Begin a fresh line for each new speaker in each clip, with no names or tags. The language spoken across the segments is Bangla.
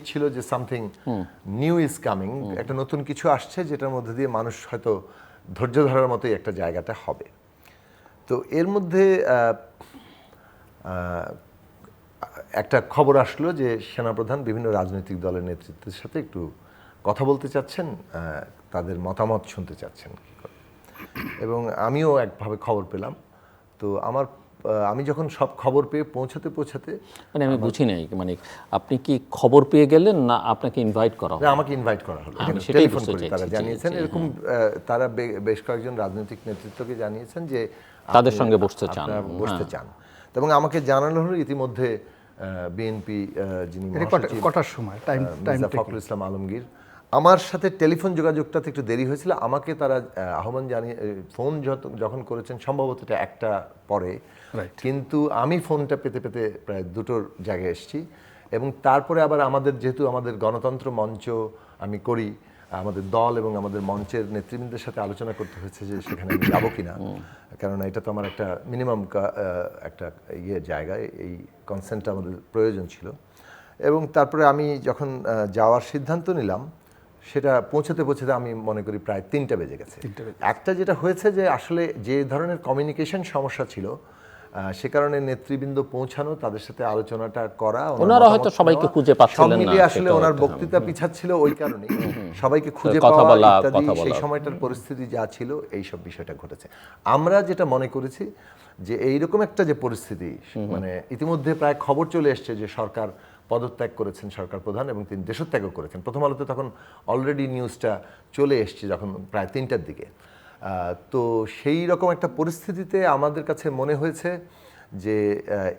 ছিল যে সামথিং নিউ ইজ কামিং, একটা নতুন কিছু আসছে যেটার মধ্যে দিয়ে মানুষ হয়তো ধৈর্য ধরার মতোই একটা জায়গাটা হবে। তো এর মধ্যে একটা খবর আসলো যে সেনাপ্রধান বিভিন্ন রাজনৈতিক দলের নেতৃত্বের সাথে একটু কথা বলতে চাচ্ছেন, তাদের মতামত শুনতে চাচ্ছেন। এবং আমিও একভাবে খবর পেলাম। তো আমি যখন সব খবর পেয়ে পৌঁছাতে
মানে আমি বুঝি নাই, মানে আপনি কি খবর পেয়ে গেলেন না আপনাকে ইনভাইট করা হলো?
আমাকে ইনভাইট করা হলো,
সেটাই
টেলিফোন
বুঝতে
করে
চাইছি,
তারা জানিয়েছেন এরকম। তারা বেশ কয়েকজন রাজনৈতিক নেতৃত্বকে জানিয়েছেন যে
তাদের সঙ্গে বসতে চান,
বসতে চান। এবং আমাকে জানানো হলো ইতিমধ্যে বিএনপি যিনি মহাসচিব
কটার সময় টাইম
মির্জা ফখরুল ইসলাম আলমগীর, আমার সাথে টেলিফোন যোগাযোগটাতে একটু দেরি হয়েছিল। আমাকে তারা আহ্বান জানিয়ে ফোন যখন করেছেন সম্ভবত এটা একটা পরে, কিন্তু আমি ফোনটা পেতে পেতে প্রায় দুটোর জায়গায় এসেছি। এবং তারপরে আবার যেহেতু আমাদের গণতন্ত্র মঞ্চ আমি করি, আমাদের দল এবং আমাদের মঞ্চের নেতৃবৃন্দের সাথে আলোচনা করতে হয়েছে যে সেখানে আমি যাবো কিনা, কারণ এটা তো আমার একটা মিনিমাম একটা জায়গায় এই কনসেন্টটা আমাদের প্রয়োজন ছিল। এবং তারপরে আমি যখন যাওয়ার সিদ্ধান্ত নিলাম, সেটা পৌঁছাতে আমি মনে করি প্রায় 3টা বেজে গেছে। একটা যেটা হয়েছে যে আসলে যে ধরনের কমিউনিকেশন সমস্যা ছিল, সে কারণে নেতৃবৃন্দ পৌঁছানো, তাদের সাথে আলোচনাটা করা,
ওনারা হয়তো সবাইকে খুঁজে পাচ্ছিলেন না,
আসলে ওনার বক্তৃতা পিছাচ্ছিল ওই কারণে সবাইকে খুঁজে পাওয়া ইত্যাদি, সেই সময়টার পরিস্থিতি যা ছিল এইসব বিষয়টা ঘটেছে। আমরা যেটা মনে করেছি যে এইরকম একটা যে পরিস্থিতি, মানে ইতিমধ্যে প্রায় খবর চলে এসছে যে সরকার পদত্যাগ করেছেন সরকার প্রধান, এবং তিনি দেশত্যাগও করেছেন। প্রথম আলোতে তখন অলরেডি নিউজটা চলে এসছে যখন প্রায় 3টার দিকে। তো সেই রকম একটা পরিস্থিতিতে আমাদের কাছে মনে হয়েছে যে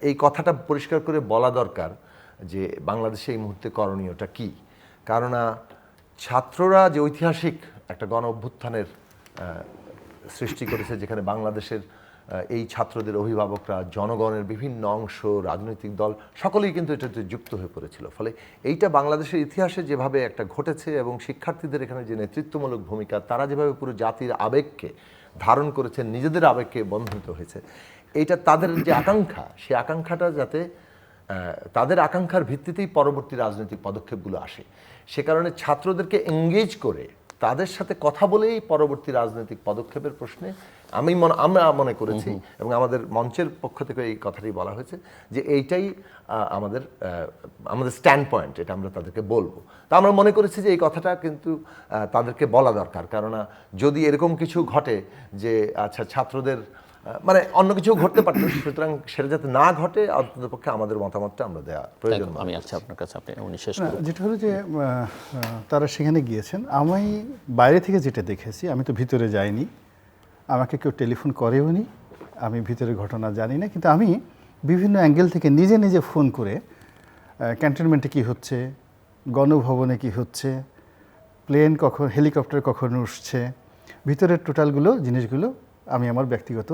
এই কথাটা পরিষ্কার করে বলা দরকার যে বাংলাদেশে এই মুহূর্তে করণীয়টা কি। কারণ ছাত্ররা যে ঐতিহাসিক একটা গণ অভ্যুত্থানের সৃষ্টি করেছে, যেখানে বাংলাদেশের এই ছাত্রদের অভিভাবকরা, জনগণের বিভিন্ন অংশ, রাজনৈতিক দল সকলেই কিন্তু এটাতে যুক্ত হয়ে পড়েছিল। ফলে এইটা বাংলাদেশের ইতিহাসে যেভাবে একটা ঘটেছে, এবং শিক্ষার্থীদের এখানে যে নেতৃত্বমূলক ভূমিকা, তারা যেভাবে পুরো জাতির আবেগকে ধারণ করেছেন, নিজেদের আবেগকে বন্ধিত হয়েছে, এইটা তাদের যে আকাঙ্ক্ষা, সেই আকাঙ্ক্ষাটা যাতে তাদের আকাঙ্ক্ষার ভিত্তিতেই পরবর্তী রাজনৈতিক পদক্ষেপগুলো আসে। সে কারণে ছাত্রদেরকে এঙ্গেজ করে তাদের সাথে কথা বলেই পরবর্তী রাজনৈতিক পদক্ষেপের প্রশ্নে আমরা মনে করেছি, এবং আমাদের মঞ্চের পক্ষ থেকে এই কথাটি বলা হয়েছে যে এইটাই আমাদের স্ট্যান্ড পয়েন্ট, এটা আমরা তাদেরকে বলবো। তা আমরা মনে করেছি যে এই কথাটা কিন্তু তাদেরকে বলা দরকার। কেননা যদি এরকম কিছু ঘটে যে আচ্ছা ছাত্রদের মানে অন্য কিছু ঘটতে পারত, সুতরাং সেটা যাতে না ঘটে অন্ততপক্ষে আমাদের মতামতটা আমরা দেওয়া প্রয়োজন।
আমি আছি আপনার কাছে, আপনি শেষ করুন।
যেটা হলো যে তারা সেখানে গিয়েছেন, আমি বাইরে থেকে যেটা দেখেছি, আমি তো ভিতরে যাইনি, আমাকে কেউ টেলিফোন করেও নি, আমি ভিতরে ঘটনা জানি না, কিন্তু আমি বিভিন্ন অ্যাঙ্গেল থেকে নিজে নিজে ফোন করে ক্যান্টনমেন্টে কী হচ্ছে, গণভবনে কী হচ্ছে, প্লেন কখন, হেলিকপ্টার কখন উঠছে, ভিতরের টোটালগুলো জিনিসগুলো আমি আমার ব্যক্তিগত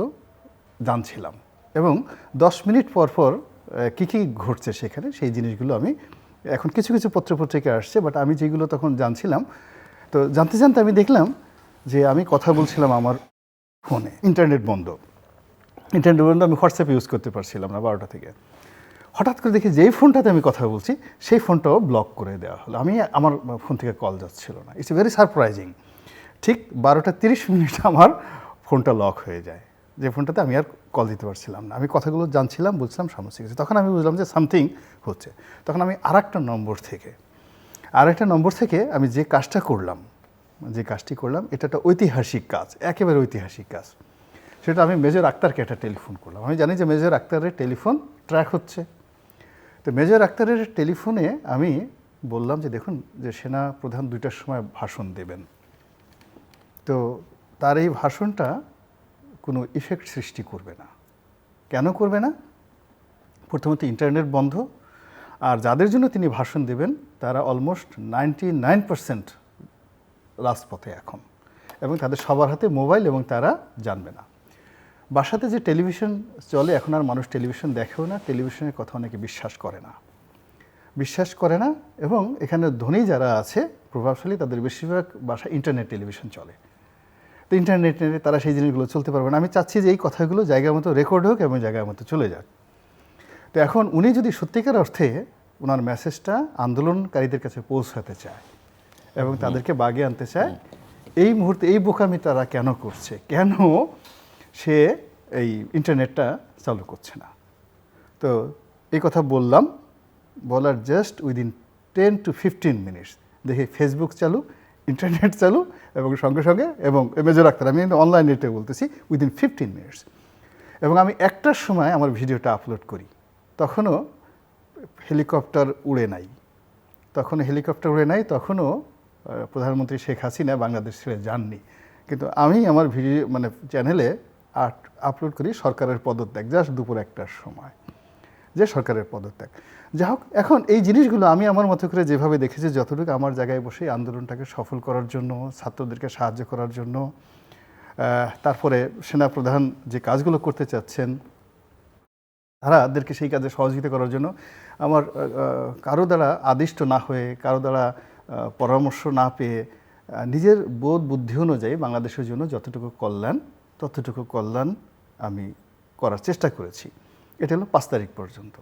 জানছিলাম। এবং 10 মিনিট পর পর কী কী ঘটছে সেখানে, সেই জিনিসগুলো আমি এখন কিছু কিছু পত্রপত্রিকা আসছে, বাট আমি যেগুলো তখন জানছিলাম, তো জানতে জানতে আমি দেখলাম যে আমি কথা বলছিলাম আমার ফোনে, ইন্টারনেট বন্ধ, আমি হোয়াটসঅ্যাপ ইউজ করতে পারছিলাম না 12টা থেকে। হঠাৎ করে দেখি যেই ফোনটাতে আমি কথা বলছি সেই ফোনটাও ব্লক করে দেওয়া হলো, আমার ফোন থেকে কল যাচ্ছিল না। It's very surprising. ঠিক 12টা 30 মিনিট আমার ফোনটা লক হয়ে যায়, যে ফোনটাতে আমি আর কল দিতে পারছিলাম না। আমি কথাগুলো জানছিলাম, বুঝছিলাম, সমস্যা কিছু। তখন আমি বুঝলাম যে সামথিং হচ্ছে। তখন আমি আরেকটা নম্বর থেকে আমি যে কাজটি করলাম, এটা একটা ঐতিহাসিক কাজ, একেবারে ঐতিহাসিক কাজ। সেটা আমি মেজর আক্তারকে একটা টেলিফোন করলাম। আমি জানি যে মেজর আক্তারের টেলিফোন ট্র্যাক হচ্ছে, তো মেজর আক্তারের টেলিফোনে আমি বললাম যে দেখুন, যে সেনা প্রধান 2টার সময় ভাষণ দেবেন, তো তার এই ভাষণটা কোনো ইফেক্ট সৃষ্টি করবে না। কেন করবে না? প্রথমত ইন্টারনেট বন্ধ, আর যাদের জন্য তিনি ভাষণ দেবেন তারা অলমোস্ট 99% রাজপথে এখন, এবং তাদের সবার হাতে মোবাইল, এবং তারা জানবে না। বাসাতে যে টেলিভিশন চলে, এখন আর মানুষ টেলিভিশন দেখেও না, টেলিভিশনের কথা অনেকে বিশ্বাস করে না, এবং এখানে ধনী যারা আছে প্রভাবশালী, তাদের বেশিরভাগ বাসা ইন্টারনেট টেলিভিশন চলে। তো ইন্টারনেটে তারা সেই জিনিসগুলো চলতে পারবে না। আমি চাচ্ছি যে এই কথাগুলো জায়গা মতো রেকর্ড হোক এবং জায়গা মতো চলে যাক। তো এখন উনি যদি সত্যিকার অর্থে ওনার মেসেজটা আন্দোলনকারীদের কাছে পৌঁছাতে চায় এবং তাদেরকে বাগে আনতে চায়। এই মুহূর্তে এই বোকামি তারা কেন করছে, কেন সে এই ইন্টারনেটটা চালু করছে না। তো এই কথা বললাম, বলার জাস্ট উইদিন 10 to 15 মিনিটস দেখি ফেসবুক চালু, ইন্টারনেট চালু এবং সঙ্গে সঙ্গে, এবং মেজর আক্তার, আমি অনলাইন নেটে বলতেছি, উইদিন 15 মিনিটস। এবং আমি 1টার সময় আমার ভিডিওটা আপলোড করি, তখনও হেলিকপ্টার উড়ে নাই, তখনও প্রধানমন্ত্রী শেখ হাসিনা বাংলাদেশ ছেড়ে যাননি। কিন্তু আমি আমার ভিডিও মানে চ্যানেলে আপলোড করি সরকারের পদত্যাগ, জাস্ট দুপুর 1টার সময়, যে সরকারের পদত্যাগ। যাই হোক, এখন এই জিনিসগুলো আমি আমার মতো করে যেভাবে দেখেছি, যতটুকু আমার জায়গায় বসে আন্দোলনটাকে সফল করার জন্য, ছাত্রদেরকে সাহায্য করার জন্য, তারপরে সেনাপ্রধান যে কাজগুলো করতে চাচ্ছেন তাদেরকে সেই কাজে সহযোগিতা করার জন্য আমার কারো দ্বারা আদিষ্ট না হয়ে, কারো দ্বারা পরামর্শ না পেয়ে, নিজের বোধ বুদ্ধি অনুযায়ী বাংলাদেশের জন্য যতটুকু কল্যাণ আমি করার চেষ্টা করেছি। এটা হলো 5 তারিখ পর্যন্ত।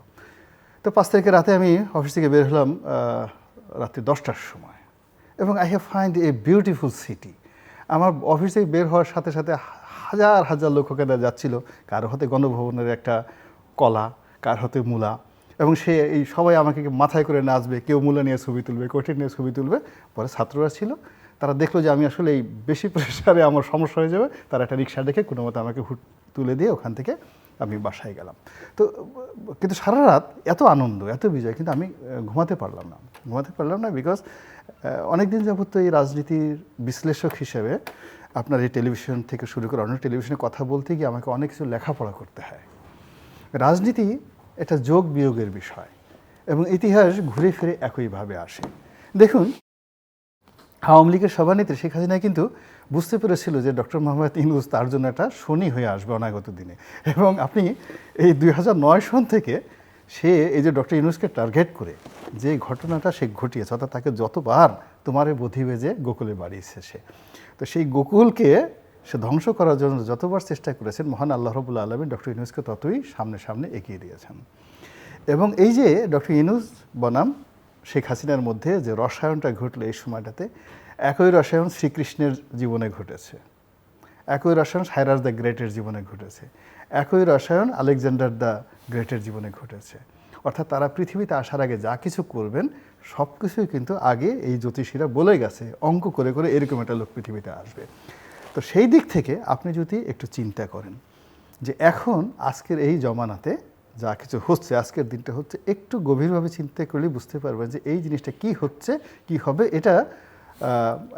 তো 5 তারিখের রাতে আমি অফিস থেকে বের হলাম রাত্রি 10টার সময়, এবং I have find a beautiful city. আমার অফিস থেকে বের হওয়ার সাথে সাথে হাজার হাজার লোক ওখানে যাচ্ছিল, কারো হাতে গণভবনের একটা কলা, কার হাতে মূলা, এবং সে এই সবাই আমাকে মাথায় করে নাচবে, কেউ মূলা নিয়ে ছবি তুলবে, কোটি নিয়ে ছবি তুলবে। পরে ছাত্ররা ছিল, তারা দেখলো যে আমি আসলে এই বেশি প্রেশারে আমার সমস্যা হয়ে যাবে, তারা একটা রিক্সা দেখে কোনো মতো আমাকে তুলে দিয়ে ওখান থেকে আমি বাসায় গেলাম। তো কিন্তু সারা রাত এত আনন্দ, এত বিজয়, কিন্তু আমি ঘুমাতে পারলাম না বিকজ অনেক দিন যাবত তো এই রাজনীতির বিশ্লেষক হিসেবে আপনার এই টেলিভিশন থেকে শুরু করে অন্য টেলিভিশনে কথা বলতে গিয়ে আমাকে অনেক কিছু লেখাপড়া করতে হয়। রাজনীতি এটা যোগ বিয়োগের বিষয়, এবং ইতিহাস ঘুরে ফিরে একইভাবে আসে। দেখুন, আওয়ামী লীগের সভানেত্রী শেখ হাসিনা কিন্তু বুঝতে পেরেছিল যে ডক্টর মোহাম্মদ ইউনূস তার জন্য একটা শনি হয়ে আসবে অনাগত দিনে, এবং আপনি এই 2009 সন থেকে সে এই যে ডক্টর ইউনূসকে টার্গেট করে যে ঘটনাটা সে ঘটিয়েছে, অর্থাৎ তাকে যতবার তোমারে বধি বেজে গোকুলে বাড়িয়েছে সে, তো সেই গোকুলকে সে ধ্বংস করার জন্য যতবার চেষ্টা করেছেন, মহান আল্লাহ রাব্বুল আলামিন ডক্টর ইউনূসকে ততই সামনে এগিয়ে দিয়েছেন। এবং এই যে ডক্টর ইউনূস বনাম শেখ হাসিনার মধ্যে যে রসায়নটা ঘটলো এই সময়টাতে, একই রসায়ন শ্রীকৃষ্ণের জীবনে ঘটেছে, একই রসায়ন সাইরাস দ্য গ্রেটের জীবনে ঘটেছে, একই রসায়ন আলেকজান্ডার দ্য গ্রেটের জীবনে ঘটেছে। অর্থাৎ তারা পৃথিবীতে আসার আগে যা কিছু করবেন সব কিছুই কিন্তু আগে এই জ্যোতিষীরা বলে গেছে, অঙ্ক করে করে এরকম একটা লোক পৃথিবীতে আসবে। তো সেই দিক থেকে আপনি যদি একটু চিন্তা করেন যে এখন আজকের এই জমানাতে যা কিছু হচ্ছে, আজকের দিনটা হচ্ছে, একটু গভীরভাবে চিন্তা করলে বুঝতে পারবেন যে এই জিনিসটা কি হচ্ছে, কি হবে, এটা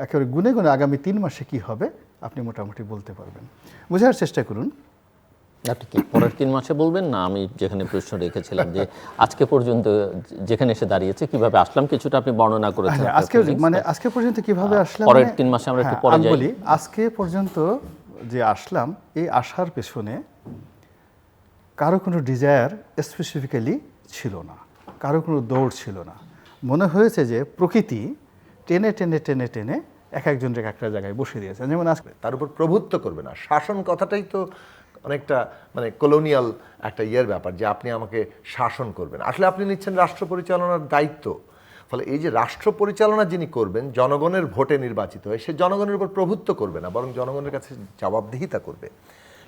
একেবারে গুনে গুনে আগামী 3 মাসে কি হবে আপনি মোটামুটি বলতে পারবেন। বোঝার চেষ্টা করুন।
আপনি কি পরের 3 মাসে বলবেন, না আমি যেখানে প্রশ্ন রেখেছিলাম যে আজকে পর্যন্ত যেখানে এসে দাঁড়িয়েছে কিভাবে আসলাম, কিছুটা আপনি বর্ণনা করেছেন।
আজকে পর্যন্ত কিভাবে আসলাম,
পরের 3 মাসে আমরা একটু পরে যাই।
বলি আজকে পর্যন্ত যে আসলাম, এই আসার পেছনে কারো কোনো ডিজায়ার স্পেসিফিক্যালি ছিল না, কারো কোনো দৌড় ছিল না। মনে হয়েছে যে প্রকৃতি টেনে টেনে টেনে টেনে এক একজনকে একটা জায়গায় বসে দিয়েছে। যেমন আজকে
তার উপর প্রভুত্ব করবে না, শাসন কথাটাই তো অনেকটা মানে কলোনিয়াল একটা ব্যাপার, যে আপনি আমাকে শাসন করবেন। আসলে আপনি নিচ্ছেন রাষ্ট্র পরিচালনার দায়িত্ব, ফলে এই যে রাষ্ট্র পরিচালনা যিনি করবেন জনগণের ভোটে নির্বাচিত হয়ে, সে জনগণের উপর প্রভুত্ব করবে না, বরং জনগণের কাছে জবাবদিহিতা করবে।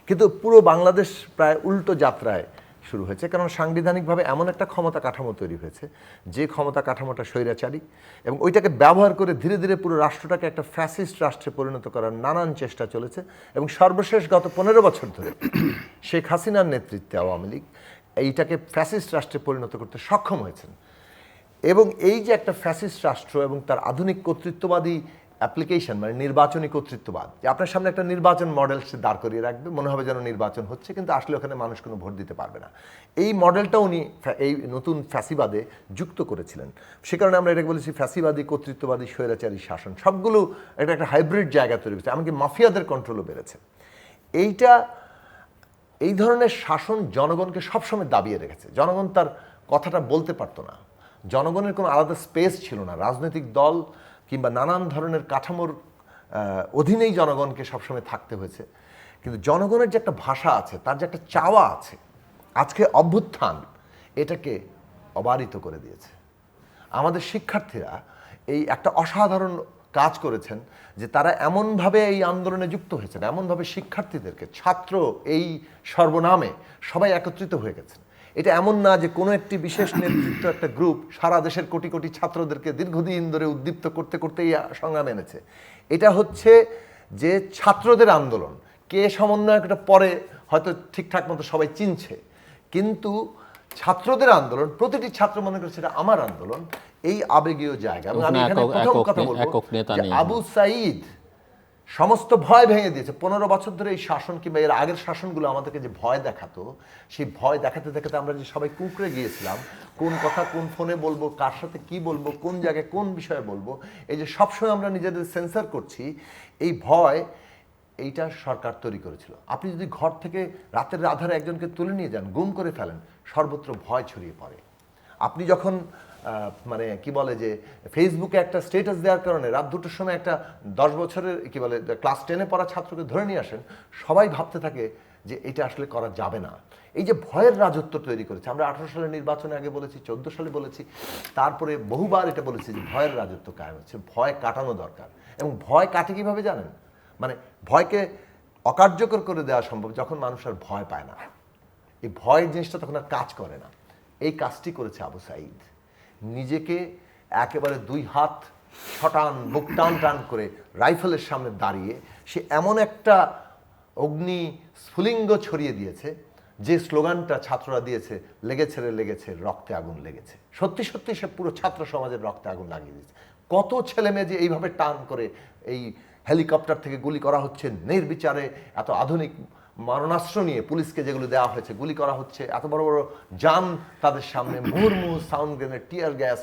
কিন্তু পুরো বাংলাদেশ প্রায় উল্টো যাত্রায় শুরু হয়েছে, কারণ সাংবিধানিকভাবে এমন একটা ক্ষমতা কাঠামো তৈরি হয়েছে যে ক্ষমতা কাঠামোটা স্বৈরাচারী, এবং ওইটাকে ব্যবহার করে ধীরে ধীরে পুরো রাষ্ট্রটাকে একটা ফ্যাসিস্ট রাষ্ট্রে পরিণত করার নানান চেষ্টা চলেছে। এবং সর্বশেষ গত 15 বছর ধরে শেখ হাসিনার নেতৃত্বে আওয়ামী লীগ এইটাকে ফ্যাসিস্ট রাষ্ট্রে পরিণত করতে সক্ষম হয়েছেন। এবং এই যে একটা ফ্যাসিস্ট রাষ্ট্র এবং তার আধুনিক কর্তৃত্ববাদী অ্যাপ্লিকেশন, মানে নির্বাচনী কর্তৃত্ববাদ, যে আপনার সামনে একটা নির্বাচন মডেল সে দাঁড় করিয়ে রাখবে, মনে হবে যেন নির্বাচন হচ্ছে, কিন্তু আসলে ওখানে মানুষ কোনো ভোট দিতে পারবে না। এই মডেলটা উনি এই নতুন ফ্যাসিবাদে যুক্ত করেছিলেন। সে কারণে আমরা এটাকে বলেছি ফ্যাসিবাদী, কর্তৃত্ববাদী, স্বৈরাচারী শাসন। সবগুলো এটা একটা হাইব্রিড জায়গা তৈরি করেছে, এমনকি মাফিয়াদের কন্ট্রোলও বেড়েছে। এই ধরনের শাসন জনগণকে সবসময় দাবিয়ে রেখেছে। জনগণ তার কথাটা বলতে পারতো না, জনগণের কোনো আলাদা স্পেস ছিল না। রাজনৈতিক দল কিংবা নানান ধরনের কাঠামোর অধীনেই জনগণকে সবসময় থাকতে হয়েছে। কিন্তু জনগণের যে একটা ভাষা আছে, তার যে একটা চাওয়া আছে, আজকে অভ্যুত্থান এটাকে অবারিত করে দিয়েছে। আমাদের শিক্ষার্থীরা এই একটা অসাধারণ কাজ করেছেন যে তারা এমনভাবে এই আন্দোলনে যুক্ত হয়েছেন, এমনভাবে শিক্ষার্থীদেরকে ছাত্র এই সর্বনামে সবাই একত্রিত হয়ে গেছেন। এটা এমন না যে কোনো একটি বিশেষ নেতৃত্ব একটা গ্রুপ সারা দেশের কোটি কোটি ছাত্রদেরকে দীর্ঘদিন ধরে উদ্দীপ্ত করতে করতে এই সংগ্রাম এনেছে। এটা হচ্ছে যে ছাত্রদের আন্দোলন। কে সমন্বয়ক এটা পরে হয়তো ঠিকঠাক মতো সবাই চিনছে, কিন্তু ছাত্রদের আন্দোলন, প্রতিটি ছাত্র মনে করছে এটা আমার আন্দোলন, এই আবেগীয় জায়গা। এবং আমি এখানে প্রথম কথা বলবো যে আবু সাঈদ সমস্ত ভয় ভেঙে দিয়েছে। 15 বছর ধরে এই শাসন কিংবা এর আগের শাসনগুলো আমাদেরকে যে ভয় দেখাতো, সেই ভয় দেখাতে দেখাতে আমরা যে সবাই কুঁকড়ে গিয়েছিলাম, কোন কথা কোন ফোনে বলবো, কার সাথে কি বলবো, কোন জায়গায় কোন বিষয়ে বলবো, এই যে সবসময় আমরা নিজেদের সেন্সর করছি, এই ভয় এইটা সরকার তৈরি করেছিল। আপনি যদি ঘর থেকে রাতের আধারে একজনকে তুলে নিয়ে যান, গুম করে ফেলেন, সর্বত্র ভয় ছড়িয়ে পড়ে। আপনি যখন মানে কি বলে যে ফেসবুকে একটা স্ট্যাটাস দেওয়ার কারণে রাত 2টোর সময় একটা 10 বছরের কি বলে ক্লাস 10-এ পড়া ছাত্রকে ধরে নিয়ে আসেন, সবাই ভাবতে থাকে যে এটা আসলে করা যাবে না। এই যে ভয়ের রাজত্ব তৈরি করেছে, আমরা 18 সালের নির্বাচনে আগে বলেছি, 14 সালে বলেছি, তারপরে বহুবার এটা বলেছি যে ভয়ের রাজত্ব কায়েম হচ্ছে, ভয় কাটানো দরকার। এবং ভয় কাটে কিভাবে জানেন? মানে ভয়কে অকার্যকর করে দেওয়া সম্ভব যখন মানুষ আর ভয় পায় না, এই ভয় জিনিসটা তখন আর কাজ করে না। এই কাজটি করেছে আবু সাঈদ। নিজেকে একেবারে 2 হাত ছটান বুক টান টান করে রাইফেলের সামনে দাঁড়িয়ে সে এমন একটা অগ্নি স্ফুলিঙ্গ ছড়িয়ে দিয়েছে যে স্লোগানটা ছাত্ররা দিয়েছে, লেগেছে রে লেগেছে, রক্তে আগুন লেগেছে। সত্যি সত্যি সে পুরো ছাত্র সমাজের রক্তে আগুন লাগিয়ে দিয়েছে। কত ছেলে মেয়ে যে এইভাবে টান করে এই হেলিকপ্টার থেকে গুলি করা হচ্ছে, নির্বিচারে এত আধুনিক মারণাস্ত্র নিয়ে পুলিশকে যেগুলো দেওয়া হয়েছে, গুলি করা হচ্ছে, এত বড় বড় জাম তাদের সামনে, মুহুর্মুহু sound grenade, tear gas,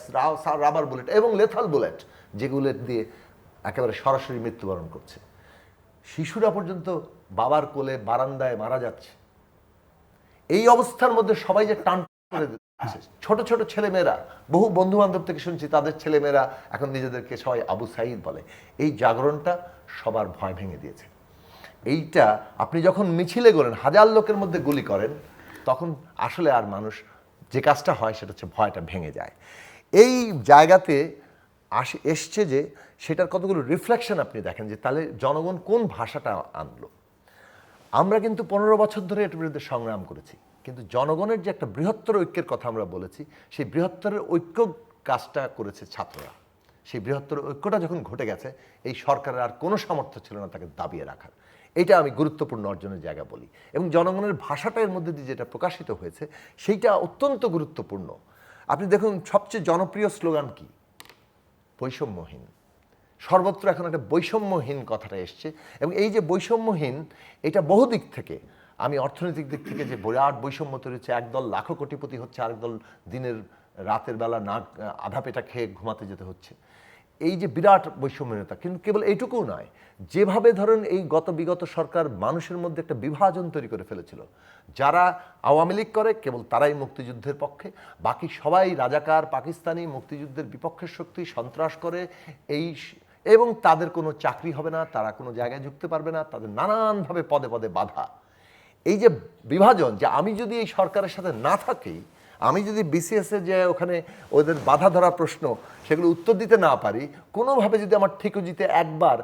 rubber bullet এবং লেথাল বুলেট, যেগুলো দিয়ে একেবারে সরাসরি মৃত্যুবরণ করছে। শিশুরা পর্যন্ত বাবার কোলে বারান্দায় মারা যাচ্ছে। এই অবস্থার মধ্যে সবাই যে টান করে দিচ্ছে, ছোট ছোট ছেলেমেয়েরা, বহু বন্ধু বান্ধব থেকে শুনছি তাদের ছেলেমেয়েরা এখন নিজেদেরকে সবাই আবু সাঈদ বলে। এই জাগরণটা সবার ভয় ভেঙে দিয়েছে। এইটা আপনি যখন মিছিলে করেন, 1000 লোকের মধ্যে গুলি করেন, তখন আসলে আর মানুষ যে কাজটা হয় সেটা হচ্ছে ভয়টা ভেঙে যায়। এই জায়গাতে এসছে যে সেটার কতগুলো রিফ্লেকশন আপনি দেখেন যে তাহলে জনগণ কোন ভাষাটা আনলো। আমরা কিন্তু 15 বছর ধরে এটার বিরুদ্ধে সংগ্রাম করেছি, কিন্তু জনগণের যে একটা বৃহত্তর ঐক্যের কথা আমরা বলেছি, সেই বৃহত্তর ঐক্য কাজটা করেছে ছাত্ররা। সেই বৃহত্তর ঐক্যটা যখন ঘটে গেছে, এই সরকারের আর কোনো সামর্থ্য ছিল না তাকে দাবিয়ে রাখার। এইটা আমি গুরুত্বপূর্ণ অর্জনের জায়গা বলি। এবং জনগণের ভাষাটা এর মধ্যে দিয়ে যেটা প্রকাশিত হয়েছে সেইটা অত্যন্ত গুরুত্বপূর্ণ। আপনি দেখুন সবচেয়ে জনপ্রিয় স্লোগান কি? বৈষম্যহীন। সর্বত্র এখন একটা বৈষম্যহীন কথাটা এসছে। এবং এই যে বৈষম্যহীন, এটা বহু দিক থেকে, আমি অর্থনৈতিক দিক থেকে যে বিরাট বৈষম্য তৈরি হচ্ছে, একদল লাখো কোটিপতি হচ্ছে, আরেকদল দিনের রাতের বেলা না আধা পেটা খেয়ে ঘুমাতে যেতে হচ্ছে, এই যে বিরাট বৈষম্যতা। কিন্তু কেবল এইটুকুও নয়, যেভাবে ধরেন এই বিগত সরকার মানুষের মধ্যে একটা বিভাজন তৈরি করে ফেলেছিল, যারা আওয়ামী লীগ করে কেবল তারাই মুক্তিযুদ্ধের পক্ষে, বাকি সবাই রাজাকার, পাকিস্তানি, মুক্তিযুদ্ধের বিপক্ষের শক্তি, সন্ত্রাস করে, এই এবং তাদের কোনো চাকরি হবে না, তারা কোনো জায়গায় ঢুকতে পারবে না, তাদের নানানভাবে পদে পদে বাধা। এই যে বিভাজন, যে আমি যদি এই সরকারের সাথে না থাকি, আমি যদি বিসিএসে যে ওখানে ওদের বাধা ধরা প্রশ্ন সেগুলো উত্তর দিতে না পারি, কোনোভাবে যদি আমার ঠিকুজিতে একবার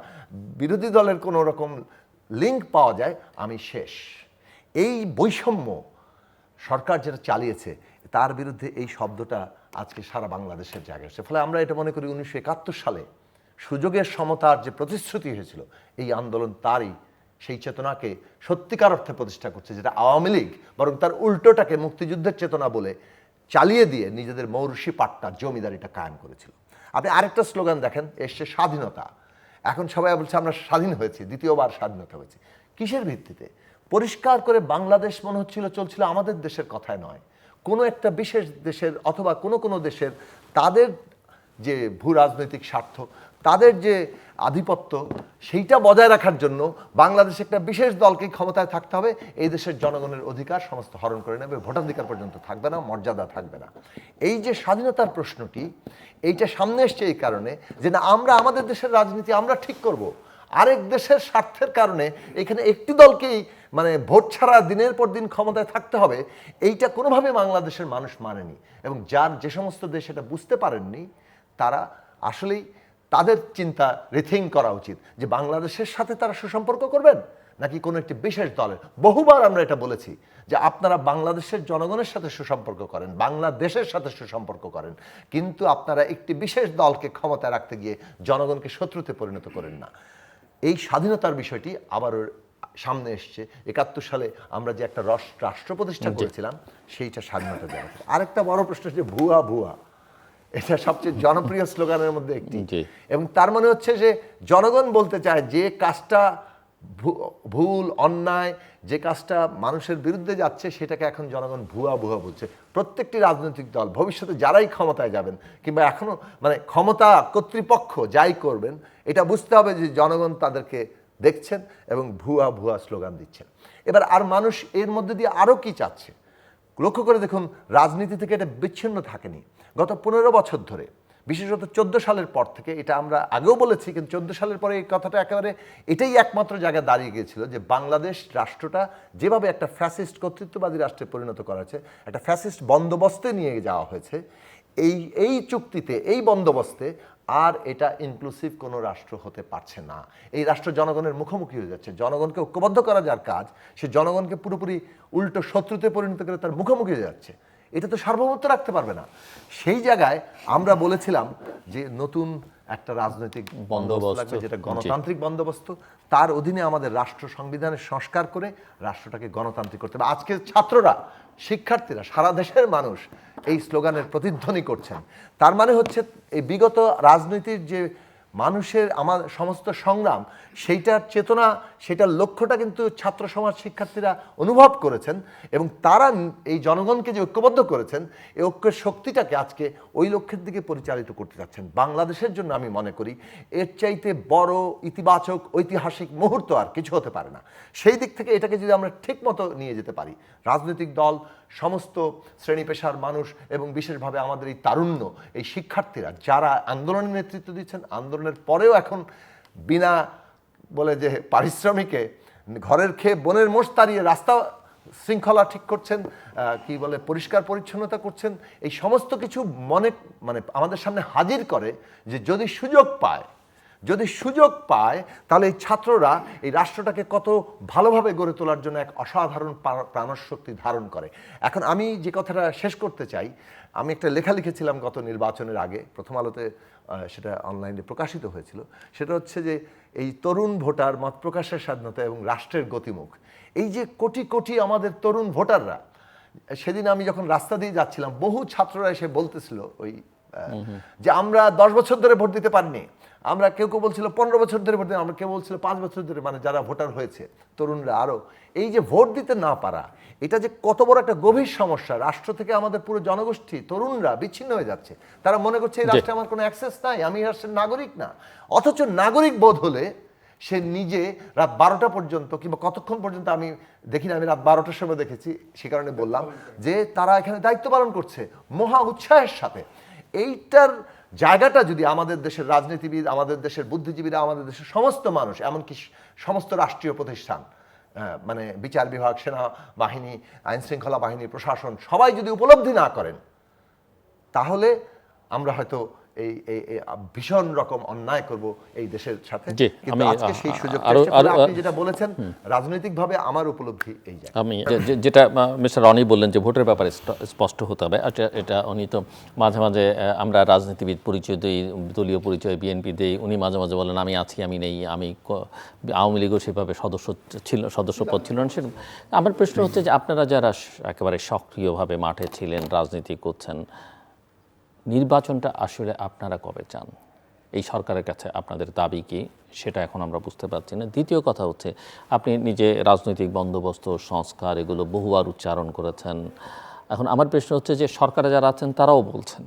বিরোধী দলের কোনো রকম লিঙ্ক পাওয়া যায়, আমি শেষ। এই বৈষম্য সরকার যেটা চালিয়েছে, তার বিরুদ্ধে এই শব্দটা আজকে সারা বাংলাদেশের জায়গায় এসেছে। ফলে আমরা এটা মনে করি 1971 সালে সুযোগের সমতার যে প্রতিশ্রুতি হয়েছিল, এই আন্দোলন তারই সেই চেতনাকে সত্যিকার অর্থে প্রতিষ্ঠা করছে, যেটা আওয়ামী লীগ বরং তার উল্টোটাকে মুক্তিযুদ্ধের চেতনা বলে চালিয়ে দিয়ে নিজেদের মৌরুষি পাট্টা, জমিদারিটা কায়েম করেছিল। আপনি আরেকটা স্লোগান দেখেন, এসছে স্বাধীনতা। এখন সবাই বলছে আমরা স্বাধীন হয়েছি, দ্বিতীয়বার স্বাধীনতা হয়েছে। কিসের ভিত্তিতে? পরিষ্কার করে বাংলাদেশ মনে হচ্ছিল চলছিল আমাদের দেশের কথায় নয়, কোনো একটা বিশেষ দেশের অথবা কোনো দেশের তাদের যে ভূ রাজনৈতিক স্বার্থ, তাদের যে আধিপত্য, সেইটা বজায় রাখার জন্য বাংলাদেশে একটা বিশেষ দলকে ক্ষমতায় থাকতে হবে, এই দেশের জনগণের অধিকার সমস্ত হরণ করে নেবে, ভোটাধিকার পর্যন্ত থাকবে না, মর্যাদা থাকবে না। এই যে স্বাধীনতার প্রশ্নটি, এইটা সামনে এসছে এই কারণে যে না, আমরা আমাদের দেশের রাজনীতি আমরা ঠিক করব, আরেক দেশের স্বার্থের কারণে এখানে একটি দলকেই মানে ভোট ছাড়া দিনের পর দিন ক্ষমতায় থাকতে হবে, এইটা কোনোভাবে বাংলাদেশের মানুষ মানেনি। এবং যে সমস্ত দেশ এটা বুঝতে পারেননি, তারা আসলেই তাদের চিন্তা রিথিঙ্ক করা উচিত যে বাংলাদেশের সাথে তারা সুসম্পর্ক করবেন নাকি কোনো একটি বিশেষ দলের। বহুবার আমরা এটা বলেছি যে আপনারা বাংলাদেশের জনগণের সাথে সুসম্পর্ক করেন, বাংলাদেশের সাথে সুসম্পর্ক করেন, কিন্তু আপনারা একটি বিশেষ দলকে ক্ষমতায় রাখতে গিয়ে জনগণকে শত্রুতে পরিণত করেন না। এই স্বাধীনতার বিষয়টি আবারও সামনে এসছে। ৭১ সালে আমরা যে একটা রাষ্ট্র প্রতিষ্ঠা করেছিলাম, সেইটা স্বাধীনতা দেওয়া। আরেকটা বড় প্রশ্ন হচ্ছে ভুয়া ভুয়া, এটা সবচেয়ে জনপ্রিয় স্লোগানের মধ্যে একটি। এবং তার মানে হচ্ছে যে জনগণ বলতে চায় যে কাজটা ভুল, অন্যায়, যে কাজটা মানুষের বিরুদ্ধে যাচ্ছে, সেটাকে এখন জনগণ ভুয়া ভুয়া বলছে। প্রত্যেকটি রাজনৈতিক দল ভবিষ্যতে যারাই ক্ষমতায় যাবেন, কিংবা এখনো মানে ক্ষমতা কর্তৃপক্ষ যাই করবেন, এটা বুঝতে হবে যে জনগণ তাদেরকে দেখছেন এবং ভুয়া ভুয়া স্লোগান দিচ্ছেন। এবার আর মানুষ এর মধ্যে দিয়ে আরও কি চাচ্ছে লক্ষ্য করে দেখুন। রাজনীতি থেকে এটা বিচ্ছিন্ন থাকেনি গত 15 বছর ধরে, বিশেষত 14 সালের পর থেকে। এটা আমরা আগেও বলেছি, কিন্তু 14 সালের পরে এই কথাটা একেবারে এটাই একমাত্র জায়গায় দাঁড়িয়ে গিয়েছিল যে বাংলাদেশ রাষ্ট্রটা যেভাবে একটা ফ্যাসিস্ট কর্তৃত্ববাদী রাষ্ট্রে পরিণত করা হয়েছে, একটা ফ্যাসিস্ট বন্দোবস্তে নিয়ে যাওয়া হয়েছে। এই চুক্তিতে, এই বন্দোবস্তে আর এটা ইনক্লুসিভ কোনো রাষ্ট্র হতে পারছে না। এই রাষ্ট্র জনগণের মুখোমুখি হয়ে যাচ্ছে। জনগণকে ঐক্যবদ্ধ করা যার কাজ, সে জনগণকে পুরোপুরি উল্টো শত্রুতে পরিণত করে তার মুখোমুখি হয়ে যাচ্ছে। এটা তো সার্বভৌমত্ব রাখতে পারবে না। সেই জায়গায় আমরা বলেছিলাম যে নতুন একটা রাজনৈতিক বন্দোবস্ত লাগবে, যেটা গণতান্ত্রিক বন্দোবস্ত। তার অধীনে আমাদের রাষ্ট্র সংবিধানের সংস্কার করে রাষ্ট্রটাকে গণতান্ত্রিক করতে হবে। আজকে ছাত্ররা, শিক্ষার্থীরা, সারা দেশের মানুষ এই স্লোগানের প্রতিধ্বনি করছেন। তার মানে হচ্ছে এই বিগত রাজনীতির যে মানুষের আমার সমস্ত সংগ্রাম, সেইটার চেতনা, সেটার লক্ষ্যটা কিন্তু ছাত্র সমাজ, শিক্ষার্থীরা অনুভব করেছেন। এবং তারা এই জনগণকে যে ঐক্যবদ্ধ করেছেন, এই ঐক্যের শক্তিটাকে আজকে ওই লক্ষ্যের দিকে পরিচালিত করতে যাচ্ছেন। বাংলাদেশের জন্য আমি মনে করি এর চাইতে বড় ইতিবাচক ঐতিহাসিক মুহূর্ত আর কিছু হতে পারে না। সেই দিক থেকে এটাকে যদি আমরা ঠিক মতো নিয়ে যেতে পারি, রাজনৈতিক দল, সমস্ত শ্রেণী পেশার মানুষ, এবং বিশেষভাবে আমাদের এই তারুণ্য, এই শিক্ষার্থীরা যারা আন্দোলনের নেতৃত্ব দিচ্ছেন, আন্দোলনের পরেও এখন বিনা বলে যে পারিশ্রমিকে ঘরের খেয়ে বনের মোষ তাড়িয়ে রাস্তা শৃঙ্খলা ঠিক করছেন, কি বলে পরিষ্কার পরিচ্ছন্নতা করছেন, এই সমস্ত কিছু মানে আমাদের সামনে হাজির করে যে যদি সুযোগ পায় তাহলে এই ছাত্ররা এই রাষ্ট্রটাকে কত ভালোভাবে গড়ে তোলার জন্য এক অসাধারণ প্রাণশক্তি ধারণ করে। এখন আমি যে কথাটা শেষ করতে চাই, আমি একটা লেখা লিখেছিলাম গত নির্বাচনের আগে, প্রথম আলোতে সেটা অনলাইনে প্রকাশিত হয়েছিল। সেটা হচ্ছে যে এই তরুণ ভোটার, মত প্রকাশের স্বাধীনতা এবং রাষ্ট্রের গতিমুখ। এই যে কোটি কোটি আমাদের তরুণ ভোটাররা, সেদিন আমি যখন রাস্তা দিয়ে যাচ্ছিলাম, বহু ছাত্ররা এসে বলতেছিল ওই যে আমরা 10 বছর ধরে ভোট দিতে পারিনি, আমরা কেউ বলছিল 15 বছর ধরে ভোট দিতে, আমরা কেউ বলছিল 5 বছর ধরে, মানে যারা ভোটার হয়েছে তরুণরা আরও। এই যে ভোট দিতে না পারা, এটা যে কত বড় একটা গভীর সমস্যা। রাষ্ট্র থেকে আমাদের পুরো জনগোষ্ঠী, তরুণরা বিচ্ছিন্ন হয়ে যাচ্ছে। তারা মনে করছে এই রাষ্ট্রে আমার কোনো অ্যাক্সেস নাই, আমি রাষ্ট্রের নাগরিক না। অথচ নাগরিক বোধ হলে সে নিজে রাত 12টা পর্যন্ত, কিংবা কতক্ষণ পর্যন্ত আমি দেখি না, আমি রাত 12টার সময় দেখেছি, সে কারণে বললাম যে তারা এখানে দায়িত্ব পালন করছে মহা উৎসাহের সাথে। এইটার জায়গাটা যদি আমাদের দেশের রাজনীতিবিদ, আমাদের দেশের বুদ্ধিজীবীরা, আমাদের দেশের সমস্ত মানুষ, এমনকি সমস্ত রাষ্ট্রীয় প্রতিষ্ঠান, মানে বিচার বিভাগ, সেনাবাহিনী, আইনশৃঙ্খলা বাহিনী, প্রশাসন, সবাই যদি উপলব্ধি না করেন, তাহলে আমরা হয়তো এই ভীষণ রকম অন্যায় করব এই দেশের সাথে। কিন্তু আজকে সেই সুযোগ আপনি যেটা বলেছেন, রাজনৈতিকভাবে আমার উপলব্ধি এই জায়গা।
আমি যেটা মিস্টার রনি বললেন যে ভোটের ব্যাপারে স্পষ্ট হতে হবে, এটা উনি তো মাঝে মাঝে আমরা রাজনীতিবিদ পরিচয় দিই, দলীয় পরিচয় বিএনপি দিই, উনি মাঝে মাঝে বলেন আমি আছি, আমি নেই, আমি আওয়ামী লীগও সেভাবে সদস্যপদ ছিল না। সেরকম আমার প্রশ্ন হচ্ছে যে আপনারা যারা একেবারে সক্রিয়ভাবে মাঠে ছিলেন, রাজনীতি করছেন, নির্বাচনটা আসলে আপনারা কবে চান? এই সরকারের কাছে আপনাদের দাবি কি, সেটা এখন আমরা বুঝতে পারছি না। দ্বিতীয় কথা হচ্ছে, আপনি নিজে রাজনৈতিক বন্দোবস্ত, সংস্কার, এগুলো বহুবার উচ্চারণ করেছেন। এখন আমার প্রশ্ন হচ্ছে যে সরকারে যারা আছেন তারাও বলছেন,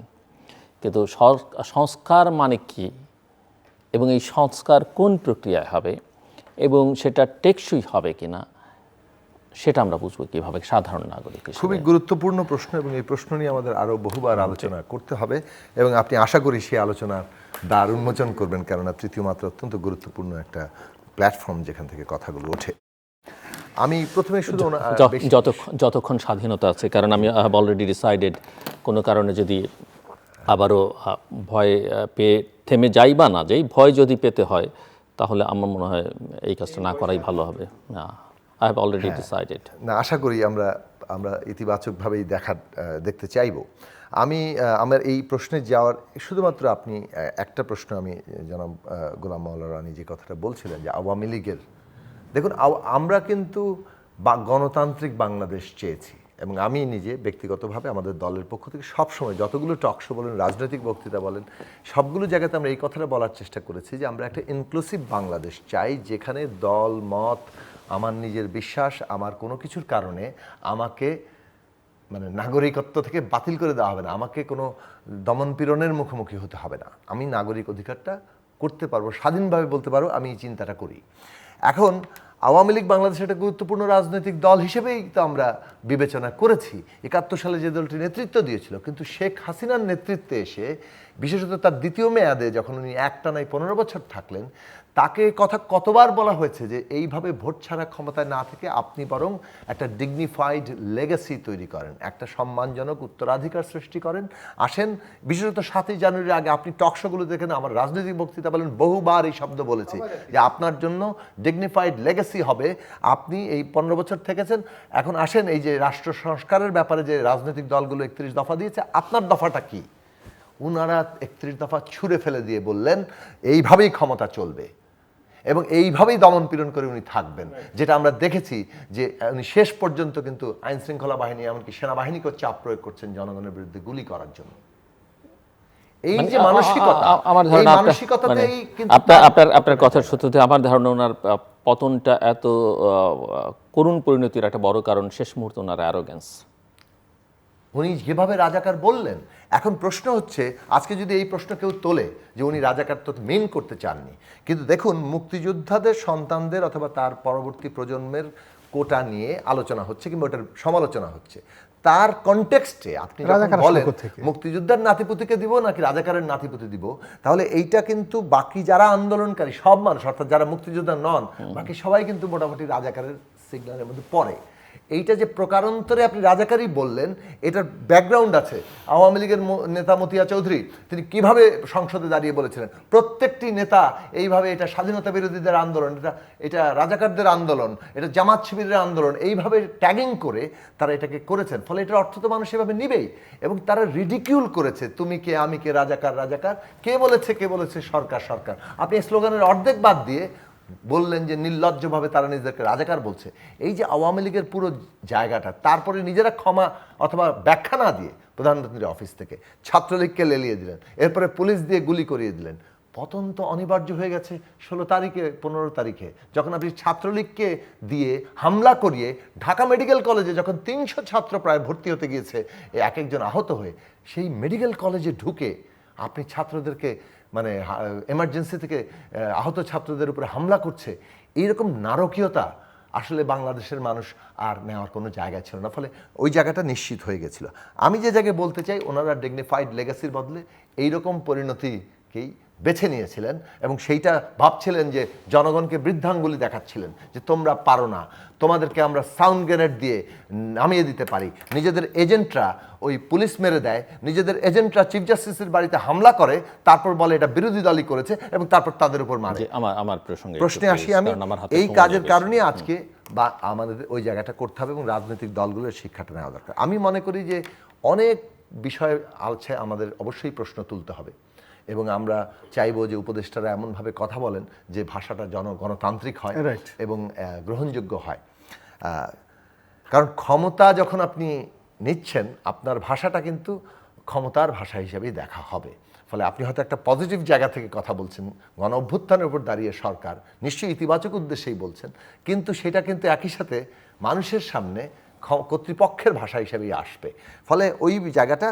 কিন্তু সংস্কার মানে কি, এবং এই সংস্কার কোন প্রক্রিয়ায় হবে, এবং সেটা টেকসই হবে কিনা, সেটা আমরা বুঝবো কিভাবে সাধারণ নাগরিক হিসেবে?
খুবই গুরুত্বপূর্ণ প্রশ্ন, এবং এই প্রশ্ন নিয়ে আমাদের আরও বহুবার আলোচনা করতে হবে, এবং আপনি আশা করি সেই আলোচনার দ্বার উন্মোচন করবেন, কেননা তৃতীয় মাত্রা অত্যন্ত গুরুত্বপূর্ণ একটা প্ল্যাটফর্ম যেখান থেকে কথাগুলো ওঠে। আমি প্রথমে শুধু
যতক্ষণ স্বাধীনতা আছে, কারণ আমি হ্যাভ অলরেডি ডিসাইডেড কোনো কারণে যদি আবারও ভয় পেয়ে থেমে যাই বা না যাই, ভয় যদি পেতে হয় তাহলে আমার মনে হয় এই কাজটা না করাই ভালো হবে। না, আই হ্যাভ অলরেডি ডিসাইডেড।
না, আশা করি আমরা ইতিবাচকভাবেই দেখতে চাইব। আমি আমার এই প্রশ্নে যাওয়ার শুধুমাত্র আপনি একটা প্রশ্ন আমি জনাব গোলাম মাওলা রানী যে কথাটা বলছিলেন যে আওয়ামী লীগের, দেখুন আমরা কিন্তু গণতান্ত্রিক বাংলাদেশ চেয়েছি, এবং আমি নিজে ব্যক্তিগতভাবে আমাদের দলের পক্ষ থেকে সবসময় যতগুলো টকশো বলেন, রাজনৈতিক বক্তৃতা বলেন, সবগুলো জায়গাতে আমরা এই কথাটা বলার চেষ্টা করেছি যে আমরা একটা ইনক্লুসিভ বাংলাদেশ চাই, যেখানে দল মত, আমার নিজের বিশ্বাস, আমার কোনো কিছুর কারণে আমাকে মানে নাগরিকত্ব থেকে বাতিল করে দেওয়া হবে না, আমাকে কোনো দমনপীড়নের মুখোমুখি হতে হবে না, আমি নাগরিক অধিকারটা করতে পারবো, স্বাধীনভাবে বলতে পারবো, আমি এই চিন্তাটা করি। এখন আওয়ামী লীগ বাংলাদেশের একটা গুরুত্বপূর্ণ রাজনৈতিক দল হিসেবেই তো আমরা বিবেচনা করেছি। ৭১ সালে যে দলটি নেতৃত্ব দিয়েছিল, কিন্তু শেখ হাসিনার নেতৃত্বে এসে বিশেষত তার দ্বিতীয় মেয়াদে যখন উনি একটানায় 15 বছর থাকলেন, তাকে কথা কতবার বলা হয়েছে যে এইভাবে ভোট ছাড়া ক্ষমতায় না থেকে আপনি বরং একটা ডিগনিফাইড লেগাসি তৈরি করেন, একটা সম্মানজনক উত্তরাধিকার সৃষ্টি করেন, আসেন। বিশেষত 7ই জানুয়ারির আগে আপনি টকশোগুলো দেখেন, আমার রাজনৈতিক বক্তৃতা বলেন, বহুবার এই শব্দ বলেছি যে আপনার জন্য ডিগনিফাইড লেগাসি হবে, আপনি এই 15 বছর থেকেছেন, এখন আসেন এই যে রাষ্ট্র সংস্কারের ব্যাপারে যে রাজনৈতিক দলগুলো 31 দফা দিয়েছে, আপনার দফাটা কি? উনারা 31 দফা ছুঁড়ে ফেলে দিয়ে বললেন এইভাবেই ক্ষমতা চলবে এবং এইভাবেই দমন পীড়ন করে উনি থাকবেন, যেটা আমরা দেখেছি যে উনি শেষ পর্যন্ত কিন্তু আইন শৃঙ্খলা বাহিনী এমনকি সেনাবাহিনীকেও চাপ প্রয়োগ করছেন জনগণের বিরুদ্ধে গুলি করার জন্য। এই যে মানসিকতা,
আমার
এই
ধারণা
মানসিকতাতেই কিন্তু
আপনার কথার সত্যতে আমার ধারণা ওনার পতনটা এত করুণ পরিণতির একটা বড় কারণ শেষ মুহূর্তে ওনার অ্যারোগ্যান্স।
উনি যেভাবে রাজাকার বললেন, এখন প্রশ্ন হচ্ছে আজকে যদি এই প্রশ্ন কেউ তোলে যে উনি রাজাকার তো মেন করতে চাননি, কিন্তু দেখুন মুক্তিযোদ্ধাদের সন্তানদের অথবা তার পরবর্তী প্রজন্মের কোটা নিয়ে আলোচনা হচ্ছে কিংবা ওটার সমালোচনা হচ্ছে, তার কনটেক্সটে আপনি যখন বলেন মুক্তিযোদ্ধার নাতিপুতিকে দিব নাকি রাজাকারের নাতিপুতি দিব, তাহলে এইটা কিন্তু বাকি যারা আন্দোলনকারী সব মানুষ, অর্থাৎ যারা মুক্তিযোদ্ধা নন, বাকি সবাই কিন্তু মোটামুটি রাজাকারের সিগন্যালের মধ্যে পড়ে। এইটা যে প্রকারান্তরে আপনি রাজাকারী বললেন, এটার ব্যাকগ্রাউন্ড আছে। আওয়ামী লীগের নেতা মতিয়া চৌধুরী তিনি কিভাবে সংসদে দাঁড়িয়ে বলেছিলেন প্রত্যেকটি নেতা এইভাবে এটা স্বাধীনতা বিরোধীদের আন্দোলন, এটা রাজাকারদের আন্দোলন, এটা জামাত শিবিরের আন্দোলন, এইভাবে ট্যাগিং করে তারা এটাকে করেছেন। ফলে এটার অর্থ তো মানুষ এভাবে নিবেই, এবং তারা রিডিকিউল করেছে তুমি কে আমি কে, রাজাকার রাজাকার, কে বলেছে সরকার সরকার। আপনি স্লোগানের অর্ধেক বাদ দিয়ে বললেন যে নির্লজ্জভাবে তারা নিজেদেরকে রাজাকার বলছে। এই যে আওয়ামী লীগের পুরো জায়গাটা, তারপরে নিজেরা ক্ষমা অথবা ব্যাখ্যা না দিয়ে প্রধানমন্ত্রীর অফিস থেকে ছাত্রলীগকে লেলিয়ে দিলেন, এরপরে পুলিশ দিয়ে গুলি করিয়ে দিলেন। পতন তো অনিবার্য হয়ে গেছে 16 তারিখে 15 তারিখে, যখন আপনি ছাত্রলীগকে দিয়ে হামলা করিয়ে ঢাকা মেডিকেল কলেজে যখন 300 ছাত্র প্রায় ভর্তি হতে গিয়েছে, এক একজন আহত হয়ে, সেই মেডিকেল কলেজে ঢুকে আপনি ছাত্রদেরকে মানে এমার্জেন্সি থেকে আহত ছাত্রদের উপরে হামলা করছে, এইরকম নারকীয়তা আসলে বাংলাদেশের মানুষ আর নেওয়ার কোনো জায়গা ছিল না। ফলে ওই জায়গাটা নিশ্চিত হয়ে গেছিল। আমি যে জায়গায় বলতে চাই, ওনারা ডিগনিফাইড লেগাসির বদলে এইরকম পরিণতিকেই বেছে নিয়েছিলেন, এবং সেইটা ভাবছিলেন যে জনগণকে বৃদ্ধাঙ্গুলি দেখাচ্ছিলেন যে তোমরা পারো না, তোমাদেরকে আমরা সাউন্ড গ্রেনেড দিয়ে নামিয়ে দিতে পারি। নিজেদের এজেন্টরা ওই পুলিশ মেরে দেয়, নিজেদের এজেন্টরা চিফ জাস্টিসের বাড়িতে হামলা করে, তারপর বলে এটা বিরোধী দলই করেছে, এবং তারপর তাদের উপর মারে।
আমার
প্রশ্নে আসি আমি, এই কাজের কারণে আজকে বা আমাদের ওই জায়গাটা করতে হবে এবং রাজনৈতিক দলগুলোর শিক্ষাটা নেওয়া দরকার। আমি মনে করি যে অনেক বিষয় আছে আমাদের অবশ্যই প্রশ্ন তুলতে হবে, এবং আমরা চাইবো যে উপদেষ্টারা এমনভাবে কথা বলেন যে ভাষাটা গণতান্ত্রিক হয় এবং গ্রহণযোগ্য হয়। কারণ ক্ষমতা যখন আপনি নিচ্ছেন, আপনার ভাষাটা কিন্তু ক্ষমতার ভাষা হিসেবেই দেখা হবে। ফলে আপনি হয়তো একটা পজিটিভ জায়গা থেকে কথা বলছেন, গণ অভ্যুত্থানের উপর দাঁড়িয়ে সরকার নিশ্চয়ই ইতিবাচক উদ্দেশ্যেই বলছেন, কিন্তু সেটা কিন্তু একই সাথে মানুষের সামনে কর্তৃপক্ষের ভাষা হিসেবেই আসবে। ফলে ওই জায়গাটা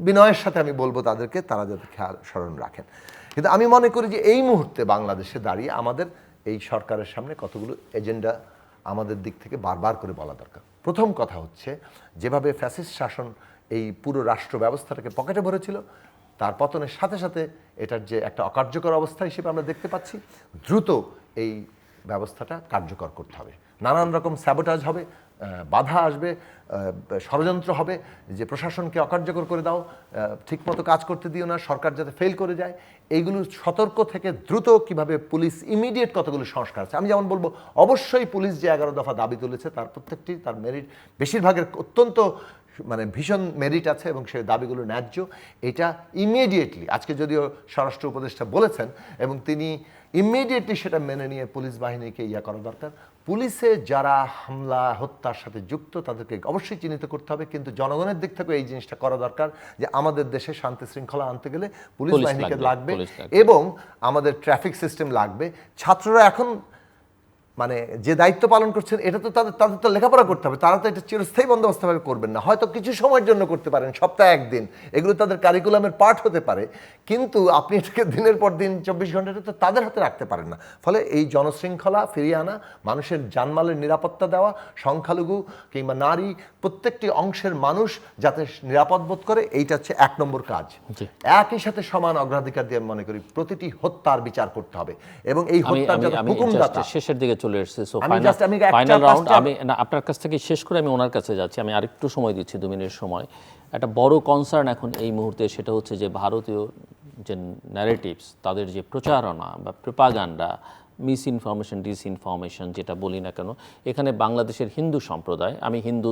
বিনয়ের সাথে আমি বলবো তাদেরকে, তারা যাতে খেয়াল স্মরণ রাখেন। কিন্তু আমি মনে করি যে এই মুহূর্তে বাংলাদেশে দাঁড়িয়ে আমাদের এই সরকারের সামনে কতগুলো এজেন্ডা আমাদের দিক থেকে বারবার করে বলা দরকার। প্রথম কথা হচ্ছে, যেভাবে ফ্যাসিস্ট শাসন এই পুরো রাষ্ট্র ব্যবস্থাটাকে পকেটে ভরেছিল, তার পতনের সাথে সাথে এটার যে একটা অকার্যকর অবস্থা হিসেবে আমরা দেখতে পাচ্ছি, দ্রুত এই ব্যবস্থাটা কার্যকর করতে হবে। নানান রকম স্যাবোটাজ হবে, বাধা আসবে, ষড়যন্ত্র হবে যে প্রশাসনকে অকার্যকর করে দাও, ঠিকমতো কাজ করতে দিও না, সরকার যাতে ফেল করে যায়। এইগুলো সতর্ক থেকে দ্রুত কিভাবে পুলিশ ইমিডিয়েট কতগুলো সংস্কার আছে। আমি যেমন বলবো, অবশ্যই পুলিশ যে 11 দফা দাবি তুলেছে তার প্রত্যেকটি, তার মেরিট বেশিরভাগের অত্যন্ত ভীষণ মেরিট আছে এবং সেই দাবিগুলো ন্যায্য। এটা ইমিডিয়েটলি, আজকে যদিও স্বরাষ্ট্র উপদেষ্টা বলেছেন, এবং তিনি ইমিডিয়েটলি সেটা মেনে নিয়ে পুলিশ বাহিনীকে করা দরকার। পুলিশে যারা হামলা হত্যার সাথে যুক্ত তাদেরকে অবশ্যই চিহ্নিত করতে হবে, কিন্তু জনগণের দিক থেকে এই জিনিসটা করা দরকার যে আমাদের দেশে শান্তি শৃঙ্খলা আনতে গেলে পুলিশ বাহিনীকে লাগবে এবং আমাদের ট্রাফিক সিস্টেম লাগবে। ছাত্ররা এখন যে দায়িত্ব পালন করছেন, এটা তো তাদের তো লেখাপড়া করতে হবে, তারা তো এটা চিরস্থায়ী বন্দোবস্তভাবে করবেন না, হয়তো কিছু সময়ের জন্য করতে পারেন, সপ্তাহে একদিন, এগুলো তাদের কারিকুলামের পার্ট হতে পারে, কিন্তু আপনি এটাকে দিনের পর দিন 24 ঘন্টাটা তো তাদের হাতে রাখতে পারেন না। ফলে এই জনশৃঙ্খলা ফিরিয়ে আনা, মানুষের জানমালের নিরাপত্তা দেওয়া, সংখ্যালঘু কিংবা নারী প্রত্যেকটি অংশের মানুষ যাতে নিরাপদ বোধ করে, এইটা হচ্ছে 1 নম্বর কাজ। একই সাথে সমান অগ্রাধিকার দিয়ে আমি মনে করি প্রতিটি হত্যার বিচার করতে হবে এবং এই হত্যার যাতে হুকুমদাতা।
শেষের দিকে চলে এসেছে, সো
আমি
ফাইনাল রাউন্ড আমি আপনার কাছ থেকে শেষ করে আমি ওনার কাছে যাচ্ছি। আমি আরেকটু সময় দিচ্ছি, 2 মিনিট সময়। একটা বড় কনসার্ন এখন এই মুহূর্তে, সেটা হচ্ছে যে ভারতীয় যে ন্যারেটিভস, তাদের যে প্রচারণা বা প্রোপাগান্ডা, মিস ইনফরমেশন, ডিসইনফরমেশন যেটা বলি না কেন, এখানে বাংলাদেশের হিন্দু সম্প্রদায়, আমি হিন্দু,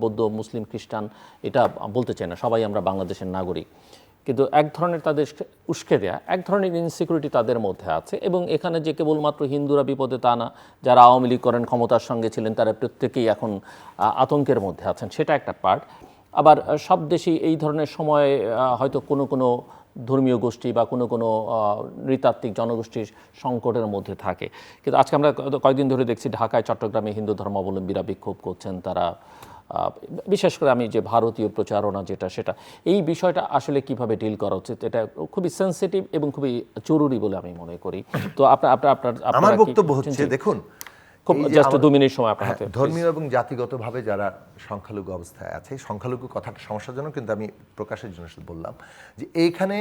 বৌদ্ধ, মুসলিম, খ্রিস্টান এটা বলতে চাই না, সবাই আমরা বাংলাদেশের নাগরিক, কিন্তু এক ধরনের তাদের উস্কে দেয়া, এক ধরনের ইনসিকিউরিটি তাদের মধ্যে আছে। এবং এখানে যে কেবলমাত্র হিন্দুরা বিপদে তা না, যারা আওয়ামী লীগ করেন, ক্ষমতার সঙ্গে ছিলেন, তারা প্রত্যেকেই এখন আতঙ্কের মধ্যে আছেন, সেটা একটা পার্ট। আবার সব দেশেই এই ধরনের সময় হয়তো কোনো ধর্মীয় গোষ্ঠী বা কোনো নৃতাত্ত্বিক জনগোষ্ঠীর সংকটের মধ্যে থাকে। কিন্তু আজকে আমরা কয়েকদিন ধরে দেখছি ঢাকায়, চট্টগ্রামে হিন্দু ধর্মাবলম্বীরা বিক্ষোভ করছেন। তারা বিশেষ করে আমি যে ভারতীয় প্রচারণা যেটা, সেটা এই বিষয়টা আসলে কিভাবে ডিল করা উচিত, এটা খুবই সেন্সিটিভ এবং খুবই জরুরি বলে আমি মনে করি। তো
আমার বক্তব্য হচ্ছে, দেখুন,
খুব জাস্ট 2 মিনিট সময় আপনার হাতে।
ধর্মীয় এবং জাতিগতভাবে যারা সংখ্যালঘু অবস্থায় আছে, সংখ্যালঘু কথাটা সমস্যাজনক, কিন্তু আমি প্রকাশের জন্য শুধু বললাম যে এইখানে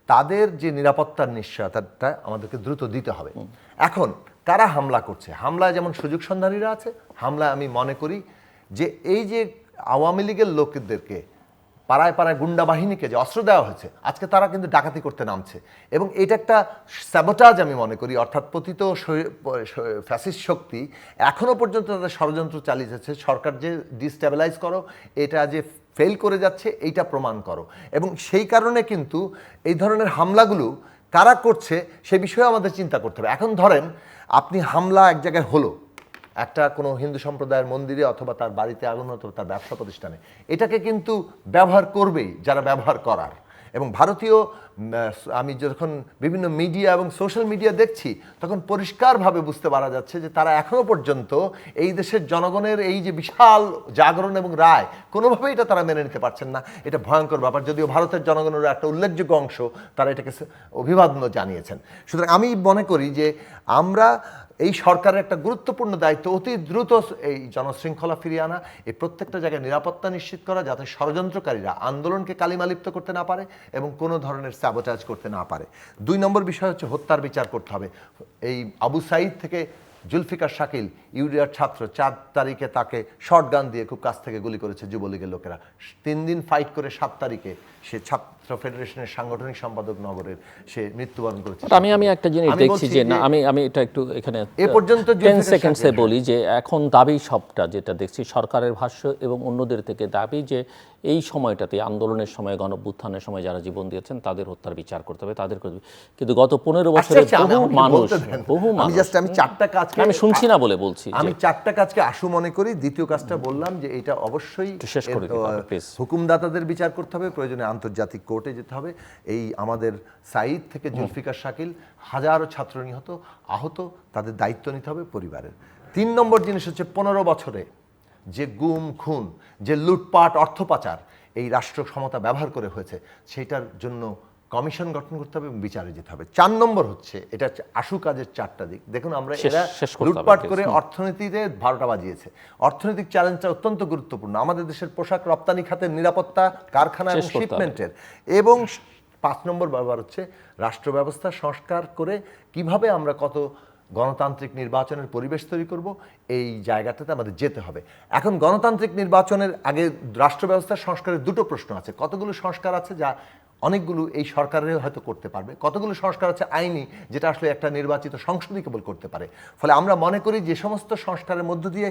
তাদের যে নিরাপত্তার নিশ্চয়তাটা আমাদেরকে দ্রুত দিতে হবে। এখন কারা হামলা করছে, হামলায় যেমন সুযোগ সন্ধানীরা আছে, হামলায় আমি মনে করি যে এই যে আওয়ামী লীগের লোকদেরকে পাড়ায় পাড়ায় গুন্ডা বাহিনীকে যে অস্ত্র দেওয়া হয়েছে, আজকে তারা কিন্তু ডাকাতি করতে নামছে এবং এটা একটা স্যাবোটাজ আমি মনে করি। অর্থাৎ পতিত ফ্যাসিস্ট শক্তি এখনও পর্যন্ত তাদের ষড়যন্ত্র চালিয়ে যাচ্ছে, সরকার যে ডিস্টেবিলাইজ করো, এটা যে ফেল করে যাচ্ছে এইটা প্রমাণ করো। এবং সেই কারণে কিন্তু এই ধরনের হামলাগুলো কারা করছে সে বিষয়ে আমাদের চিন্তা করতে হবে। এখন ধরেন আপনি হামলা এক জায়গায় হলো, একটা কোনো হিন্দু সম্প্রদায়ের মন্দিরে অথবা তার বাড়িতে আগুন অথবা তার ব্যবসা প্রতিষ্ঠানে, এটাকে কিন্তু ব্যবহার করবেই যারা ব্যবহার করার। এবং ভারতীয়, আমি যখন বিভিন্ন মিডিয়া এবং সোশ্যাল মিডিয়া দেখছি, তখন পরিষ্কারভাবে বুঝতে পারা যাচ্ছে যে তারা এখনও পর্যন্ত এই দেশের জনগণের এই যে বিশাল জাগরণ এবং রায়, কোনোভাবেই এটা তারা মেনে নিতে পারছেন না। এটা ভয়ঙ্কর ব্যাপার, যদিও ভারতের জনগণের একটা উল্লেখযোগ্য অংশ তারা এটাকে অভিবাদন জানিয়েছেন। সুতরাং আমি মনে করি যে আমরা এই সরকারের একটা গুরুত্বপূর্ণ দায়িত্ব অতি দ্রুত এই জনশৃঙ্খলা ফিরিয়ে আনা, এই প্রত্যেকটা জায়গায় নিরাপত্তা নিশ্চিত করা, যাতে ষড়যন্ত্রকারীরা আন্দোলনকে কালিমালিপ্ত করতে না পারে এবং কোনো ধরনের স্যাবোটাজ করতে না পারে। 2 নম্বর বিষয় হচ্ছে হত্যার বিচার করতে হবে। এই আবু সাঈদ থেকে জুলফিকার শাকিল, ইউরিয়ার ছাত্র, 4 তারিখে তাকে শর্টগান দিয়ে খুব কাছ থেকে গুলি করেছে যুবলীগের লোকেরা। 3 দিন ফাইট করে 7 তারিখে সে ছাত্র ফেডারেশনের সাংগঠনিক সম্পাদক নগরের সে মৃত্যুবরণ করেছে।
আমি একটা জিনিস দেখছি যে না, আমি এটা একটু এখানে
এ পর্যন্ত
10 সেকেন্ডসে বলি যে এখন দাবি সবটা যেটা দেখছি সরকারের ভাষ্য এবং অন্যদের থেকে দাবি যে এই সময়টাতে, আন্দোলনের সময়, গণঅভ্যুত্থানের সময় যারা জীবন দিয়েছেন তাদের হত্যার বিচার করতে হবে, তাদের করবে। কিন্তু গত 15 বছরে বহু মানুষ,
আমি 4টা কাজকে
আমি শুনছি না বলে বলছি,
আমি 4টা কাজকে আশু মনে করি। দ্বিতীয় কাজটা বললাম যে এটা অবশ্যই
শেষ করে
হুকুমদাতাদের বিচার করতে হবে, প্রয়োজনে আন্তর্জাতিক কোর্টে যেতে হবে। এই আমাদের সাঈদ থেকে জুলফিকার শাকিল, হাজারো ছাত্র নিহত, আহত, তাদের দায়িত্ব নিতে হবে পরিবারের। 3 নম্বর জিনিস হচ্ছে 15 বছরে যে গুম খুন, যে লুটপাট, অর্থ পাচার এই রাষ্ট্র ক্ষমতা ব্যবহার করে হয়েছে, সেটার জন্য কমিশন গঠন করতে হবে এবং বিচারে যেতে হবে। 4 নম্বর হচ্ছে, এটা হচ্ছে আশু কাজের 4টা দিক। দেখুন, আমরা এরা লুটপাট করে অর্থনীতিতে 12টা বাজিয়েছে। অর্থনৈতিক চ্যালেঞ্জটা অত্যন্ত গুরুত্বপূর্ণ। আমাদের দেশের পোশাক রপ্তানি খাতের নিরাপত্তা, কারখানা এবং শিপমেন্টের। এবং 5 নম্বর ব্যবহার হচ্ছে রাষ্ট্র ব্যবস্থা সংস্কার করে কিভাবে আমরা কত গণতান্ত্রিক নির্বাচনের পরিবেশ তৈরি করব, এই জায়গাটাতে আমাদের যেতে হবে। এখন গণতান্ত্রিক নির্বাচনের আগে রাষ্ট্র ব্যবস্থার সংস্কারের দুটো প্রশ্ন আছে। কতগুলো সংস্কার আছে যা অনেকগুলো এই সরকারের হয়তো করতে পারবে, কতগুলো সংস্কার আছে আইনি যেটা আসলে একটা নির্বাচিত সংসদই কেবল করতে পারে। ফলে আমরা মনে করি যে সমস্ত সংস্কারের মধ্য দিয়ে